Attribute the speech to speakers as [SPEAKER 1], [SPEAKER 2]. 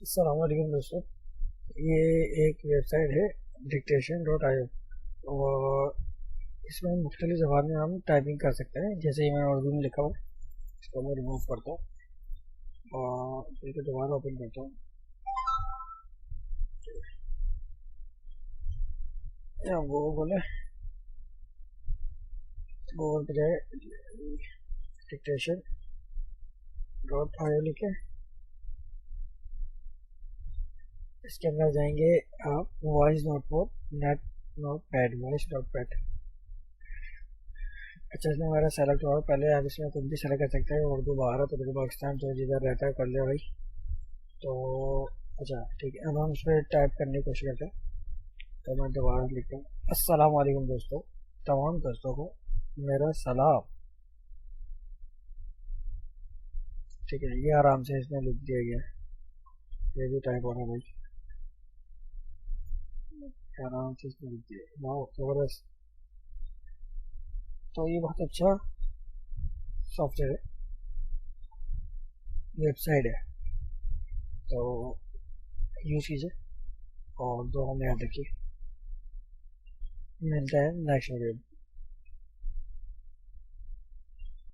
[SPEAKER 1] अस्सलाम वालेकुम दोस्तों। ये एक वेबसाइट है dictation.io और इसमें मुख्तलिफ ज़बान में हम टाइपिंग कर सकते हैं। जैसे ही मैं उर्दू में लिखा हूँ इसको मैं रिमूव करता हूँ और इसको दोबारा ओपन करता हूँ। या गूगल है, गूगल पर जाए dictation.io लिखे, इसके अंदर जाएंगे आप वॉइस नोट पर net note pad voice note pad. अच्छा, इसमें हमारा सेलेक्ट हुआ। पहले आप इसमें कुछ भी सेलेक्ट कर सकते हैं, उर्दू, भारत, उर्दू, पाकिस्तान, जो जिधर रहता है कर लिया भाई। तो अच्छा ठीक है, अब हम इस पर टाइप करने की कोशिश करते हैं। तो मैं दोबारा लिखता हूँ, अस्सलाम वालेकुम दोस्तों, तमाम दोस्तों को मेरा सलाम। ठीक है, ये आराम से इसमें लिख दिया गया है। ये भी टाइप हो रहा है भाई, आराम से इसमें लिख दिया है। वाह जबरदस्त। तो ये बहुत अच्छा सॉफ्टवेयर है, वेबसाइट है, तो यूज़ कीजिए और दो हमें याद रखिए। मिलता है नेक्स्ट वीडियो में।